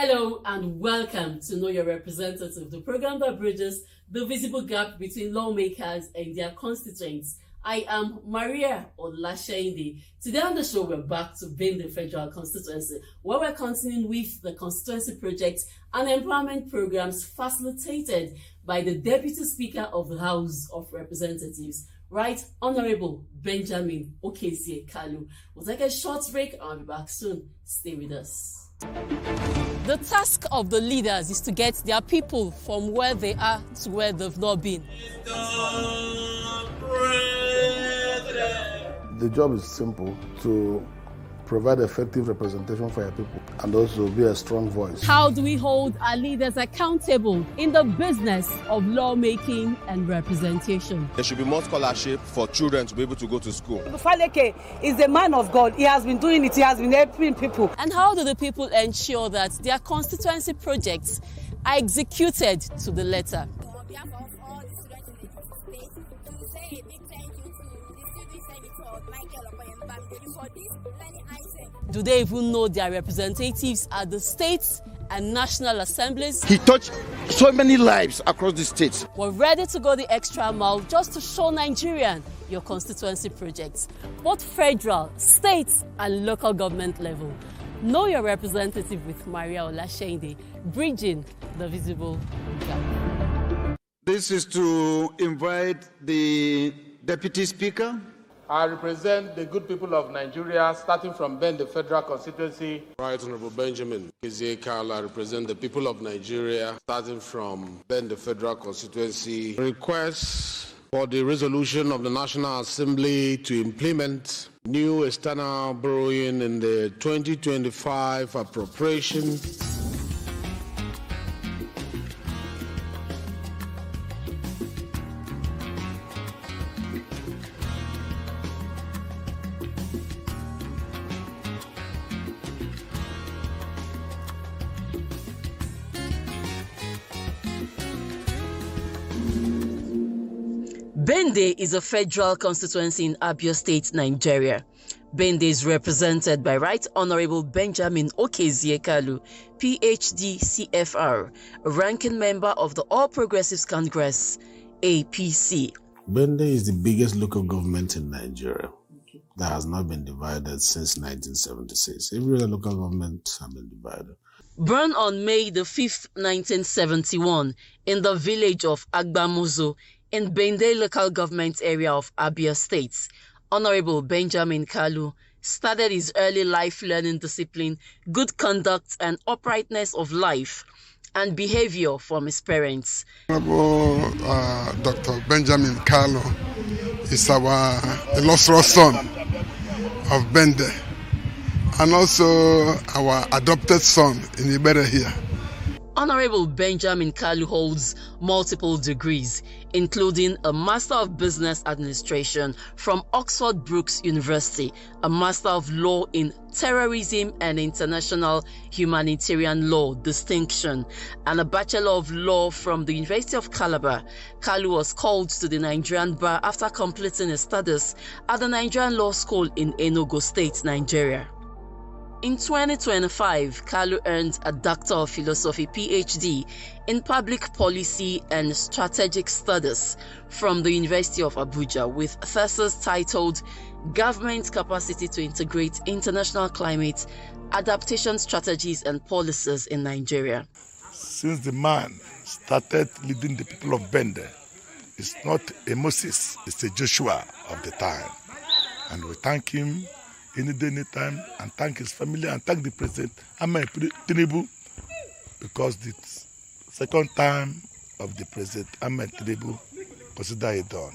Hello and welcome to Know Your Representative, the program that bridges the visible gap between lawmakers and their constituents. I am Maria Olasheinde. Today on the show, we're back to Bende Federal Constituency, where we're continuing with the Constituency project and empowerment programs facilitated by the Deputy Speaker of the House of Representatives, Right Honourable Benjamin Okezie Kalu. We'll take a short break and I'll be back soon. Stay with us. The task of the leaders is to get their people from where they are to where they've not been. The job is simple: to provide effective representation for your people and also be a strong voice. How do we hold our leaders accountable in the business of lawmaking and representation? There should be more scholarship for children to be able to go to school. Faleke is a man of God. He has been doing it. He has been helping people. And how do the people ensure that their constituency projects are executed to the letter? On behalf of all the students in the space, to say a big thank you to the student senator Michael Bende for this learning item. Do they even know their representatives at the states and national assemblies? He touched so many lives across the states. We're ready to go the extra mile just to show Nigerian your constituency projects, both federal, state, and local government level. Know your representative with Maria Olasheinde, bridging the visible gap. This is to invite the Deputy Speaker. I represent the good people of Nigeria, starting from Bende Federal Constituency. Right Honourable Benjamin Okezie Kalu, I represent the people of Nigeria, starting from Bende Federal Constituency. Request for the resolution of the National Assembly to implement new external borrowing in the 2025 appropriation. Bende is a federal constituency in Abia State, Nigeria. Bende is represented by Right Honourable Benjamin Okezie Kalu, PhD CFR, a ranking member of the All Progressives Congress, APC. Bende is the biggest local government in Nigeria that has not been divided since 1976. Every other local government has been divided. Born on May the 5th, 1971, in the village of Agbamuzo, in Bende local government area of Abia State, Honourable Benjamin Kalu started his early life learning discipline, good conduct and uprightness of life and behavior from his parents. Honourable Dr. Benjamin Kalu is our illustrious son of Bende and also our adopted son in Ibere here. Honourable Benjamin Kalu holds multiple degrees, including a Master of Business Administration from Oxford Brookes University, a Master of Law in Terrorism and International Humanitarian Law distinction, and a Bachelor of Law from the University of Calabar. Kalu was called to the Nigerian bar after completing his studies at the Nigerian Law School in Enugu State, Nigeria. In 2025, Kalu earned a Doctor of Philosophy PhD in Public Policy and Strategic Studies from the University of Abuja with a thesis titled Government Capacity to Integrate International Climate Adaptation Strategies and Policies in Nigeria. Since the man started leading the people of Bende, it's not a Moses, it's a Joshua of the time. And we thank him any day, any time, and thank his family and thank the President Ahmed Tinubu, because the second time of the President Ahmed Tinubu consider it done,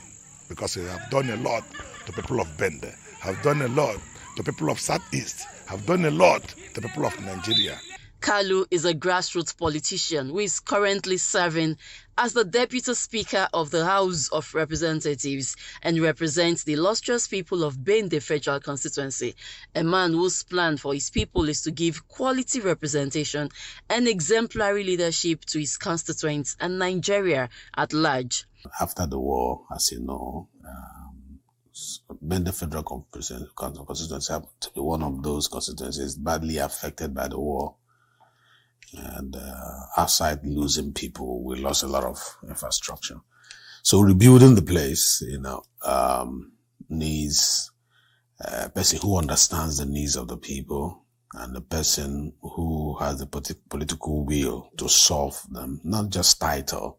because he have done a lot to people of Bende, have done a lot to people of Southeast, have done a lot to people of Nigeria. Kalu is a grassroots politician who is currently serving as the Deputy Speaker of the House of Representatives and represents the illustrious people of Bende Federal Constituency, a man whose plan for his people is to give quality representation and exemplary leadership to his constituents and Nigeria at large. After the war, as you know, Bende Federal Constituency happened to be one of those constituencies badly affected by the war. And outside losing people, we lost a lot of infrastructure. So rebuilding the place, needs a person who understands the needs of the people and a person who has the political will to solve them, not just title,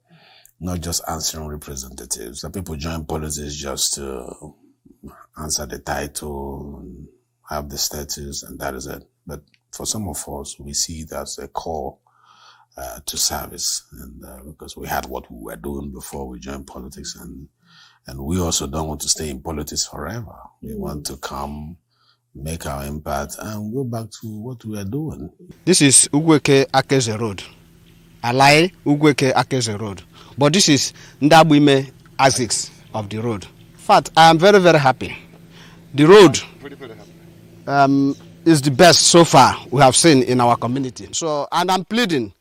not just answering representatives. Some people join politics just to answer the title and have the status, and that is it. But for some of us, we see it as a call to service, and because we had what we were doing before we joined politics, and we also don't want to stay in politics forever. We want to come, make our impact, and go back to what we are doing. This is Ugweke Akeze Road. Alai Ugweke Akeze Road. But this is Ndabwime Asics of the road. In fact, I am very, very happy. The road is the best so far we have seen in our community. So, and I'm pleading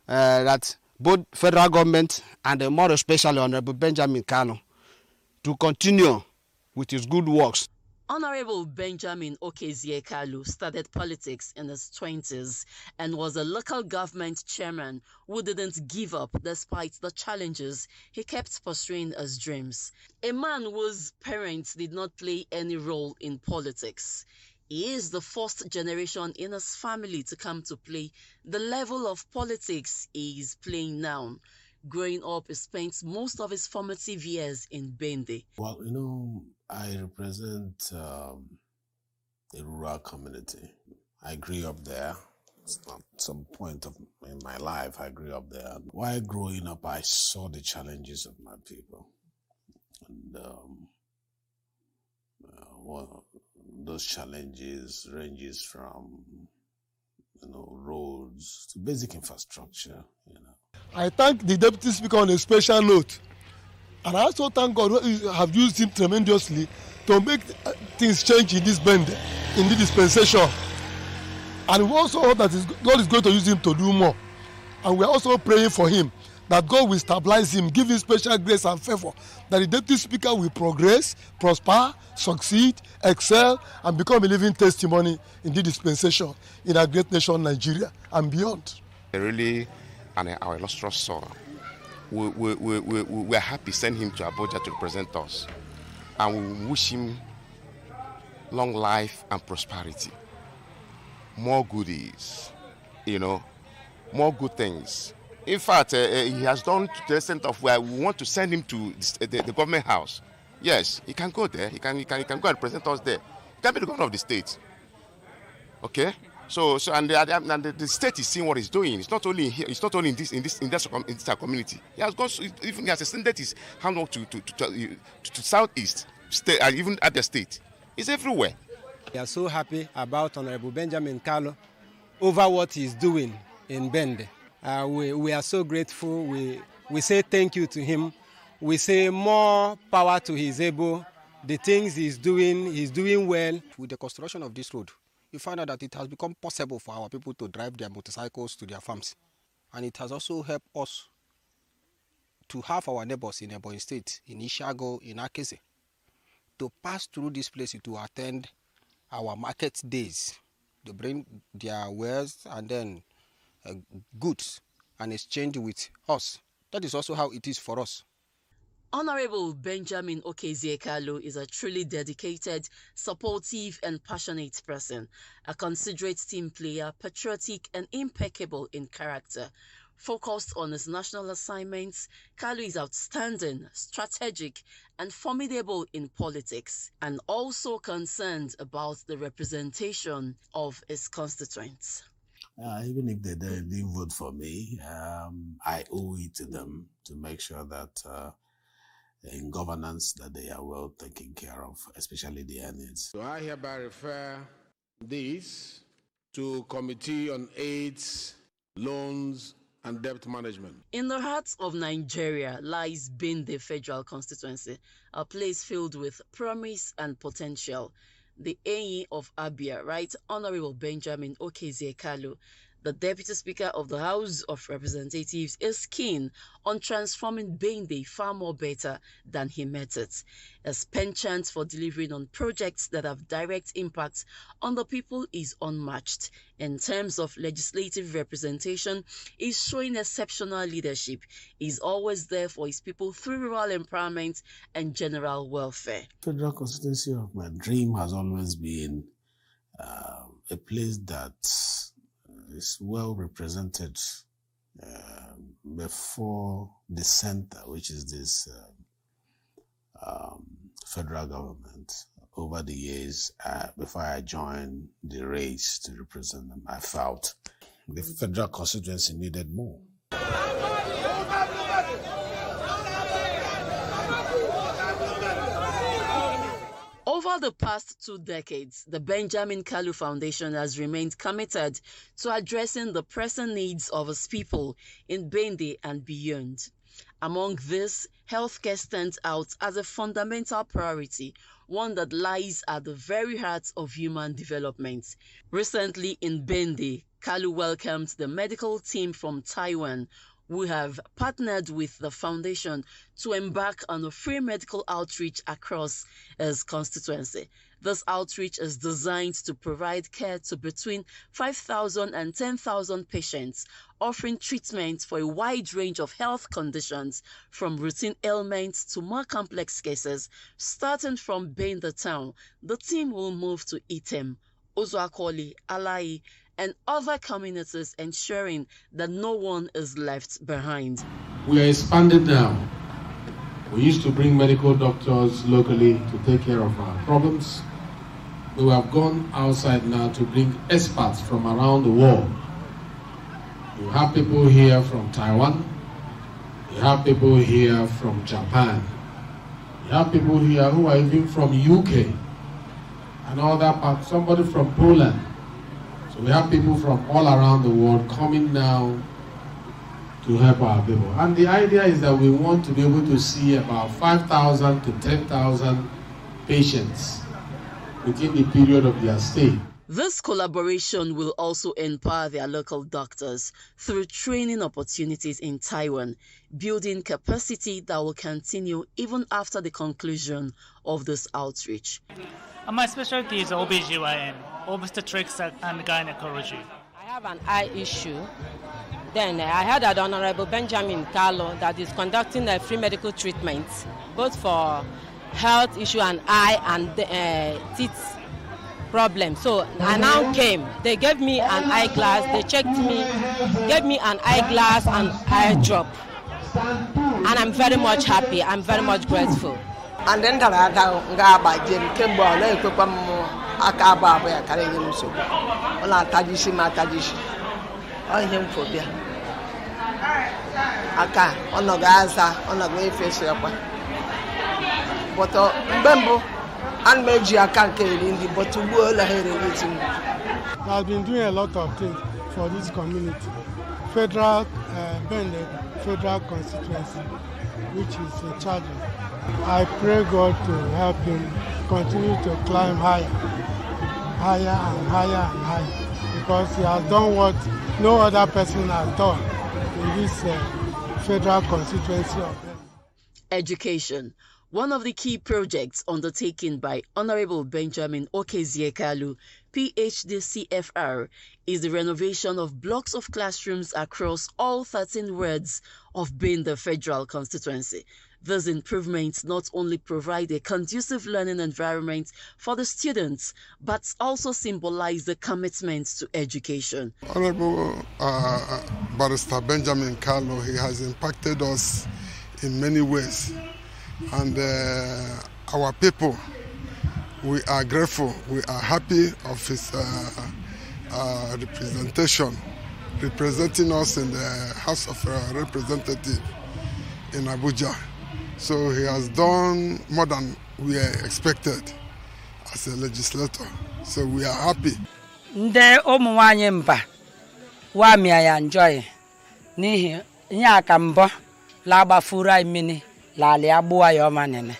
that both federal government and more especially Honourable Benjamin Kalu to continue with his good works. Honourable Benjamin Okezie Kalu started politics in his 20s and was a local government chairman who didn't give up despite the challenges. He kept pursuing his dreams. A man whose parents did not play any role in politics. He is the first generation in his family to come to play the level of politics he is playing now. Growing up, he spent most of his formative years in Bende. Well, I represent a rural community. I grew up there. At some point in my life, I grew up there. While growing up, I saw the challenges of my people. And those challenges ranges from, roads to basic infrastructure, I thank the Deputy Speaker on a special note. And I also thank God who have used him tremendously to make things change in this Bende, in the dispensation. And we also hope that God is going to use him to do more. And we are also praying for him, that God will stabilize him, give him special grace and favor, that the Deputy Speaker will progress, prosper, succeed, excel, and become a living testimony in the dispensation in our great nation, Nigeria, and beyond. Really, and our illustrious son, we are happy to send him to Abuja to represent us. And we wish him long life and prosperity. More goodies, more good things. In fact, he has done to the extent of where we want to send him to the government house. Yes, he can go there. He can go and represent us there. He can be the governor of the state. Okay. So the state is seeing what he's doing. It's not only here. It's not only in this community. He has gone. Even he has extended his handwork to southeast state and even at the state. It's everywhere. We are so happy about Honourable Benjamin Kalu over what he's doing in Bende. We are so grateful. We say thank you to him. We say more power to his able. The things he's doing well. With the construction of this road, you find out that it has become possible for our people to drive their motorcycles to their farms. And it has also helped us to have our neighbors in Ebonyi State, in Ishago, in Akese, to pass through this place to attend our market days. They bring their wares and then goods and exchange with us. That is also how it is for us. Honourable Benjamin Okezie Kalu is a truly dedicated, supportive and passionate person, a considerate team player, patriotic and impeccable in character. Focused on his national assignments, Kalu is outstanding, strategic and formidable in politics, and also concerned about the representation of his constituents. Even if they didn't vote for me, I owe it to them to make sure that in governance that they are well taken care of, especially their needs. So I hereby refer this to Committee on AIDS, Loans and Debt Management. In the heart of Nigeria lies Bende Federal Constituency, a place filled with promise and potential. The Enyi of Abia, Right Honourable Benjamin Okezie Kalu, The Deputy Speaker of the House of Representatives is keen on transforming Bende far more better than he met it. His penchant for delivering on projects that have direct impact on the people is unmatched. In terms of legislative representation, he's showing exceptional leadership. He's always there for his people through rural empowerment and general welfare. Federal constituency of my dream has always been a place that is well represented before the center, which is this federal government. Over the years, before I joined the race to represent them, I felt the federal constituency needed more. Over the past 2 decades, the Benjamin Kalu Foundation has remained committed to addressing the pressing needs of its people in Bende and beyond. Among this, healthcare stands out as a fundamental priority, one that lies at the very heart of human development. Recently in Bende, Kalu welcomed the medical team from Taiwan, who have partnered with the foundation to embark on a free medical outreach across his constituency. This outreach is designed to provide care to between 5,000 and 10,000 patients, offering treatment for a wide range of health conditions, from routine ailments to more complex cases. Starting from Bende town, the team will move to Item, Ozuakoli, Alai, and other communities, ensuring that no one is left behind. We are expanding now. We used to bring medical doctors locally to take care of our problems. We have gone outside now to bring experts from around the world. You have people here from Taiwan. You have people here from Japan. You have people here who are even from UK and other parts, somebody from Poland. So we have people from all around the world coming now to help our people. And the idea is that we want to be able to see about 5,000 to 10,000 patients within the period of their stay. This collaboration will also empower their local doctors through training opportunities in Taiwan, building capacity that will continue even after the conclusion of this outreach. My specialty is OBGYN, obstetrics and gynecology. I have an eye issue. Then I heard that Honourable Benjamin Kalu that is conducting a free medical treatment, both for health issue and eye and teeth problem. So I now came. They gave me an eyeglass. They checked me, gave me an eyeglass and eye drop. And I'm very much happy. I'm very much grateful. And then Ngaba Jim Akaba carrying so. Ola Tajishi Matajishi. On him phobia. Aka, on the Gaza, on the way face. But Bembo and Major can't carry in the but to world ahead of it. I've been doing a lot of things for this community. Federal Bende, Federal Constituency, which is in charge of. I pray God to help him continue to climb higher and higher and higher, because he has done what no other person has done in this federal constituency of them. Education. One of the key projects undertaken by Honourable Benjamin Kalu, PhD CFR, is the renovation of blocks of classrooms across all 13 wards of Bende Federal Constituency. These improvements not only provide a conducive learning environment for the students, but also symbolize the commitment to education. Honourable Barrister Benjamin Kalu, he has impacted us in many ways. And our people, we are grateful, we are happy of his representation, representing us in the House of Representatives in Abuja. So he has done more than we expected as a legislator. So we are happy. Nde omuwanye mba wa mi ya enjoy nihi nya ka mbo la gbafura imini la le agbo ayo manene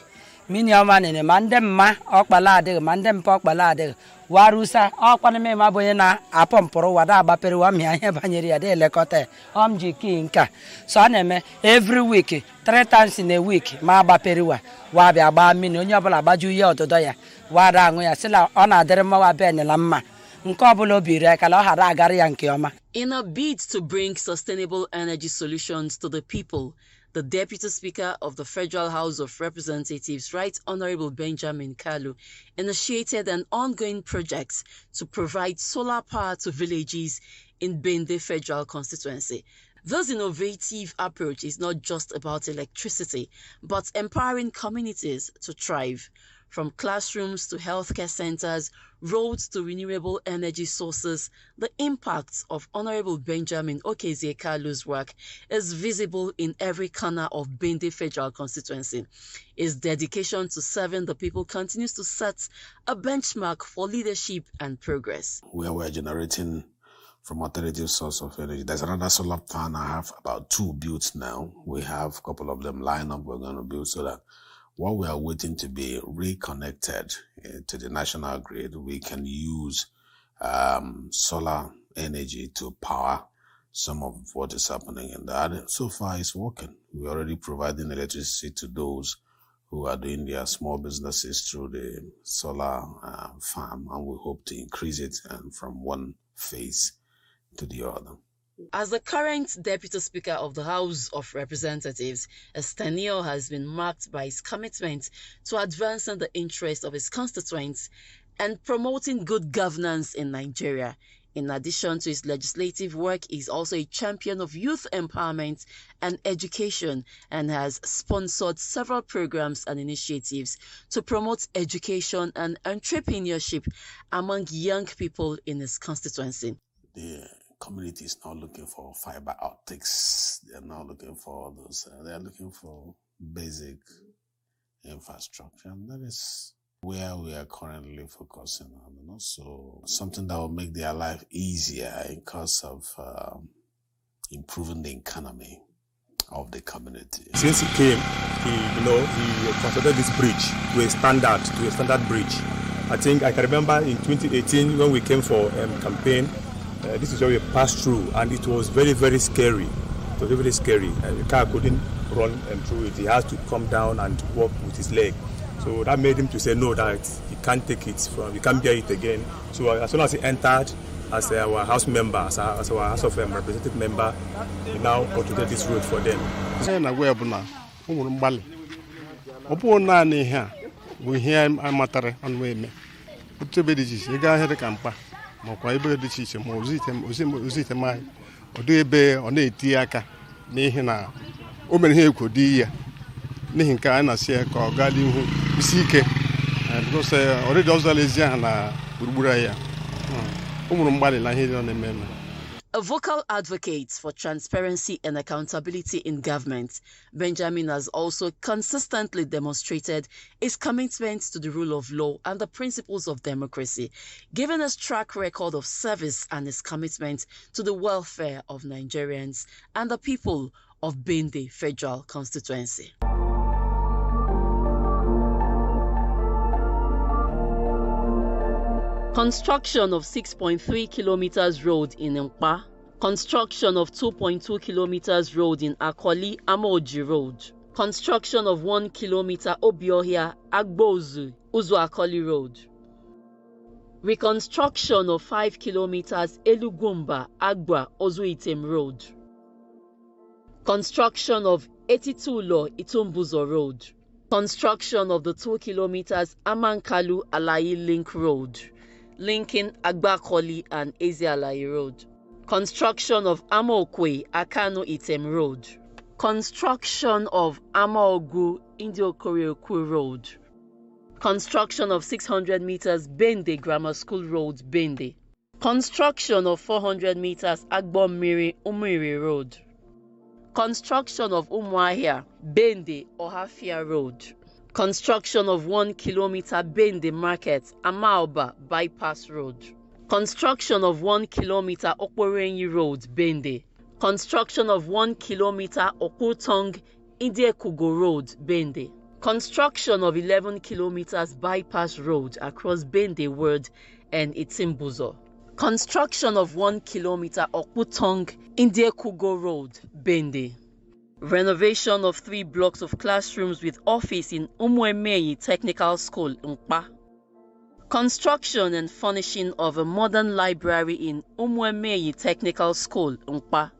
mini omanene mande mma okpala adịghị ma ndị mpa okpala adịghị warusa ọkwanụ m ma bụ onye na-apọmpụrụ wada agbapere wa mịa ihe banyere ya dị elekọta ji ki nka so a na-eme every week 3 times in a week ma agbapere wa bịa gbaa mmiri onye ọbụla gbaju ihe ọdụdọ ya wada aṅụ ya sịla ọ na-adịrị mma wa benela mma nke ọbụla obiri akala ọ ghara agara ya nke ọma. In a bid to bring sustainable energy solutions to the people, the Deputy Speaker of the Federal House of Representatives, Right Honourable Benjamin Kalu, initiated an ongoing project to provide solar power to villages in Bende Federal Constituency. This innovative approach is not just about electricity, but empowering communities to thrive. From classrooms to healthcare centers, roads to renewable energy sources, the impact of Honourable Benjamin Okezie Kalu's work is visible in every corner of Bende Federal Constituency. His dedication to serving the people continues to set a benchmark for leadership and progress. Where we're generating from alternative source of energy. There's another solar farm. I have about 2 built now. We have a couple of them lined up. We're going to build so that while we are waiting to be reconnected to the national grid, we can use solar energy to power some of what is happening in that. So far, it's working. We're already providing electricity to those who are doing their small businesses through the solar farm, and we hope to increase it from one phase to the other. As the current Deputy Speaker of the House of Representatives, his tenure has been marked by his commitment to advancing the interests of his constituents and promoting good governance in Nigeria. In addition to his legislative work, he is also a champion of youth empowerment and education and has sponsored several programs and initiatives to promote education and entrepreneurship among young people in his constituency. The community is not looking for fiber optics. They're not looking for all those. They're looking for basic infrastructure. And that is where we are currently focusing on. And also something that will make their life easier in cause of improving the economy of the community. Since he came, he constructed this bridge to a standard bridge. I think I can remember in 2018 when we came for campaign. This is where we passed through, and it was very, very scary. It was very, very scary. The car couldn't run through it. He has to come down and walk with his leg. So that made him to say no, that he can't take it he can't bear it again. So as soon as he entered as our house member, as our House of Representative member, he now constructed this road for them. makwa ebe dị iche ma ozite mai odo ebe ọ na-eti aka n'ihi na o mere ihe ekwodi ya n'ihi nke a na-asị ka ọ gaa n'ihu isi ike because already ọzọ lezi ahụ na gburugburu ya ụmụrụ mgbalị na ihe dị na-eme. A vocal advocate for transparency and accountability in government, Benjamin has also consistently demonstrated his commitment to the rule of law and the principles of democracy, given his track record of service and his commitment to the welfare of Nigerians and the people of Bende Federal Constituency. Construction of 6.3 kilometers road in Nkpa. Construction of 2.2 kilometers road in Akoli Amoji Road. Construction of 1 kilometer Obiohia Agbozu Uzu Akoli Road. Reconstruction of 5 kilometers Elugumba Agba Ozuitem Road. Construction of 82 Lo Itumbuzo Road. Construction of the 2 kilometers Amankalu Alayi Link Road, linking Agbakoli and Ezialayi Road. Construction of Amokwe Akano Item Road. Construction of Amaogu Indiokorioku Road. Construction of 600 meters Bende Grammar School Road, Bende. Construction of 400 meters Agbomiri Umiri Road. Construction of Umuahia Bende Ohafia Road. Construction of 1 kilometer Bende Market Amaoba Bypass Road. Construction of 1 kilometer Okporenyi Road, Bende. Construction of 1 kilometer Okutong Indiekugo Road, Bende. Construction of 11 kilometers bypass road across Bende Ward and Itimbuzo. Construction of 1 kilometer Okputong Indiekugo Road, Bende. Renovation of 3 blocks of classrooms with office in Umwemeyi Technical School, Nkpa. Construction and furnishing of a modern library in Umwemeyi Technical School, Nkpa.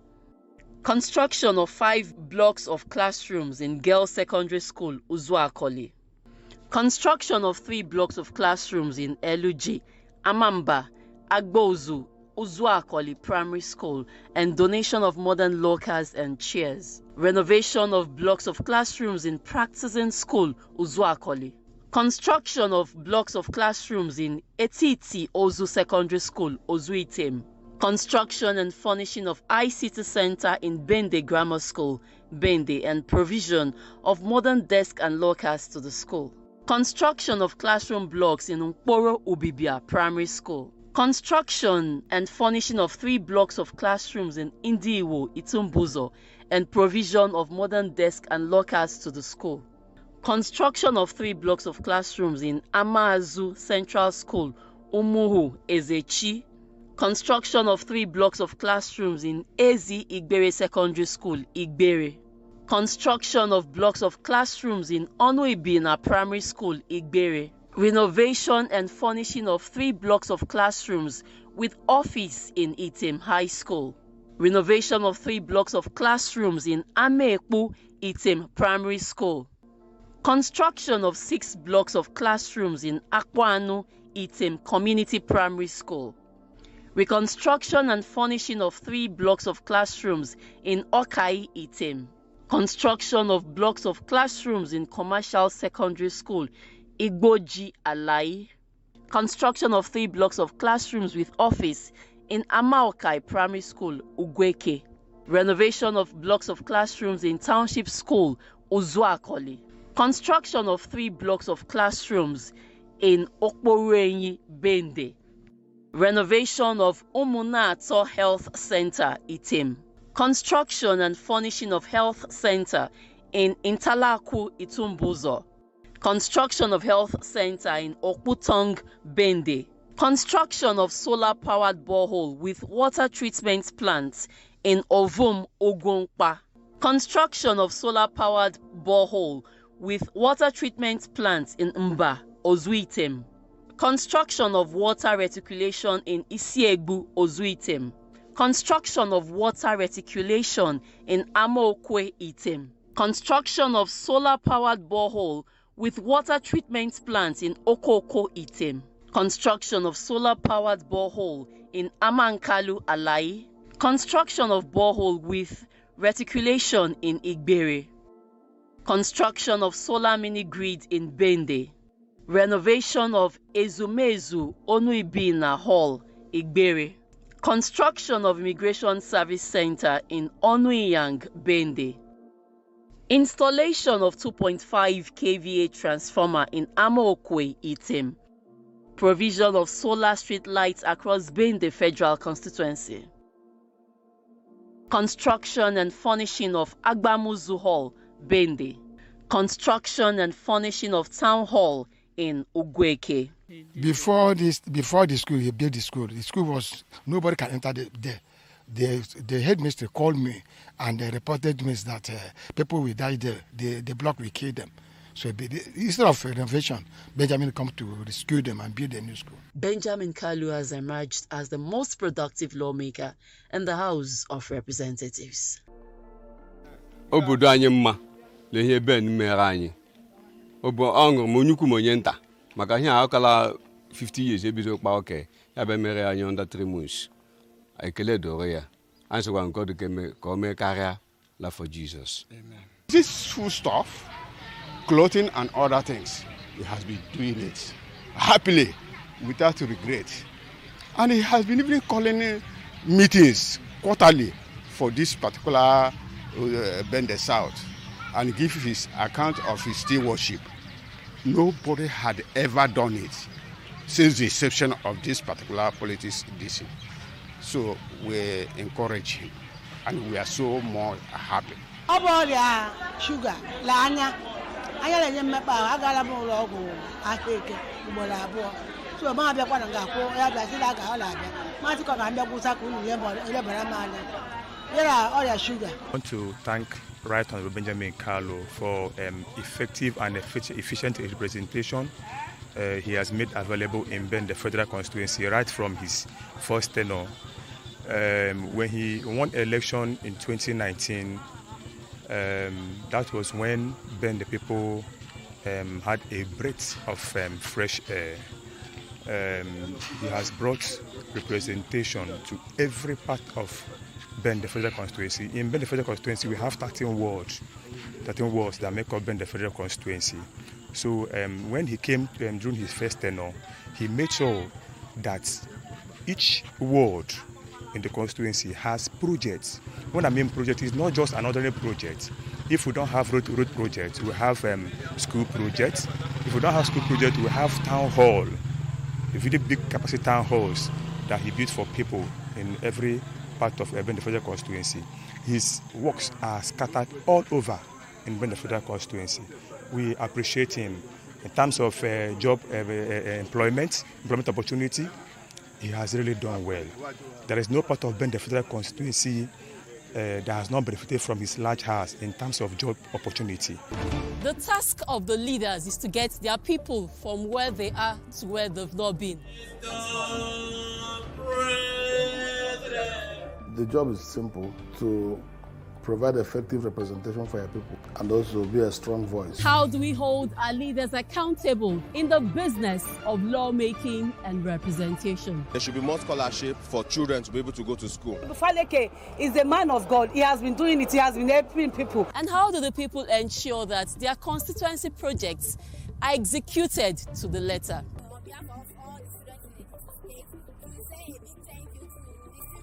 Construction of 5 blocks of classrooms in Girls Secondary School, Uzuakoli. Construction of 3 blocks of classrooms in Eluji, Amamba, Agbozu, Uzuakoli Primary School, and donation of modern lockers and chairs. Renovation of blocks of classrooms in Practicing School, Uzuakoli. Construction of blocks of classrooms in Etiti Ozu Secondary School, Ozuitem. Construction and furnishing of ICT Center in Bende Grammar School, Bende, and provision of modern desk and lockers to the school. Construction of classroom blocks in Nkporo Ubibia Primary School. Construction and furnishing of 3 blocks of classrooms in Indiiwo, Itumbuzo, and provision of modern desk and lockers to the school. Construction of 3 blocks of classrooms in Amazu Central School, Umuhu, Ezechi. Construction of 3 blocks of classrooms in Ezi Igbere Secondary School, Igbere. Construction of blocks of classrooms in Onuibina Primary School, Igbere. Renovation and furnishing of 3 blocks of classrooms with office in Item High School. Renovation of 3 blocks of classrooms in Ameekpu, Item Primary School. Construction of 6 blocks of classrooms in Akwanu, Item Community Primary School. Reconstruction and furnishing of 3 blocks of classrooms in Okai, Item. Construction of blocks of classrooms in Commercial Secondary School, Igboji, Alai. Construction of 3 blocks of classrooms with office in Amaokai Primary School, Ugweke. Renovation of blocks of classrooms in Township School, Uzuakoli. Construction of 3 blocks of classrooms in Okporenyi, Bende. Renovation of Umunato Health Center, Itim. Construction and furnishing of health center in Intalaku, Itumbuzo. Construction of health center in Okputong, Bende. Construction of solar-powered borehole with water treatment plants in Ovum, Ogunkpa. Construction of solar-powered borehole with water treatment plants in Mba, Ozuitem. Construction of water reticulation in Isiegbu, Ozuitem. Construction of water reticulation in Amaokwe, Item. Construction of solar-powered borehole with water treatment plants in Okoko, Item. Construction of solar-powered borehole in Amankalu, Alai. Construction of borehole with reticulation in Igbere. Construction of solar mini-grid in Bende. Renovation of Ezumezu Onuibina Hall, Igbere. Construction of Immigration Service Center in Onuyang, Bende. Installation of 2.5 kVA transformer in Amaokwe, Item. Provision of solar street lights across Bende Federal Constituency. Construction and furnishing of Agbamuzu Hall, Bende. Construction and furnishing of Town Hall in Ugweke. Before the school, he built the school. The school was, nobody can enter there. The headmaster called me and they reported to me that people will die there. The block will kill them. So instead of renovation, Benjamin come to rescue them and build a new school. Benjamin Kalu has emerged as the most productive lawmaker in the House of Representatives. Obodo anyị mma lehe ben mere anyị. Obo ọṅụ monyuku monyenta maka ihe akala 50 years ebido kpa oke ya be mere anyị under 3 months. Ekele doro ya. Answer God ka o mee karịa la for Jesus. Amen. This food stuff, clothing and other things, he has been doing it happily without regret. And he has been even calling meetings quarterly for this particular Bende South and give his account of his stewardship. Nobody had ever done it since the inception of this particular politics DC. So we encourage him and we are so more happy. Ọbọrịa sugar lanya anya na-enye mmekpa ahụ agala m ụlọ ọgwụ ahụike ugboro abụọ so ma abịakwa na ga-akwụ ya bịa sị na aga ọ na-abịa masị ka ọ ga-abịa gwụsa ka unu elebara m anya yara ọrịa shuga. I want to thank Right Honourable Benjamin Kalu for effective and efficient representation he has made available in Bende Federal Constituency right from his first tenure. When he won election in 2019, that was when Bende people had a breath of fresh air. He has brought representation to every part of Bende Federal Constituency. In Bende Federal Constituency, we have 13 wards that make up Bende Federal Constituency. So when he came during his first tenure, he made sure that each ward in the constituency has projects. When I mean project, it's not just an ordinary project. If we don't have road projects, we have school projects. If we don't have school projects, we have town hall, a very big capacity town halls that he built for people in every part of Bende Federal Constituency. His works are scattered all over in Bende Federal Constituency. We appreciate him in terms of job employment opportunity. He has really done well. There is no part of Bende Federal Constituency that has not benefited from his large house in terms of job opportunity. The task of the leaders is to get their people from where they are to where they've not been. The job is simple: to provide effective representation for your people and also be a strong voice. How do we hold our leaders accountable in the business of lawmaking and representation? There should be more scholarship for children to be able to go to school. Faleke is a man of God. He has been doing it. He has been helping people. And how do the people ensure that their constituency projects are executed to the letter? On behalf of all the students in the state, we say a big thank you to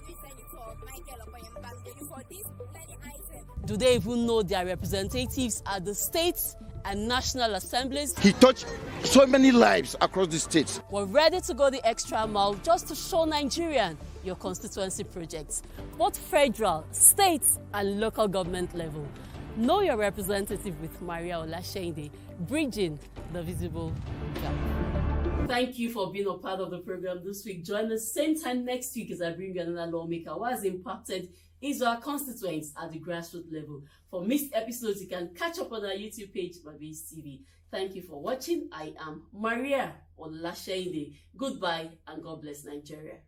the Senator Bende for this learning item. Do they even know their representatives at the state and national assemblies? He touched so many lives across the states. We're ready to go the extra mile just to show Nigerian your constituency projects, both federal, state, and local government level. Know your representative with Maria Olashende, bridging the visible gap. Thank you for being a part of the program this week. Join us same time next week as I bring you another lawmaker who has impacted his or her constituents at the grassroots level. For missed episodes, you can catch up on our YouTube page, Babes TV. Thank you for watching. I am Maria Olashende. Goodbye and God bless Nigeria.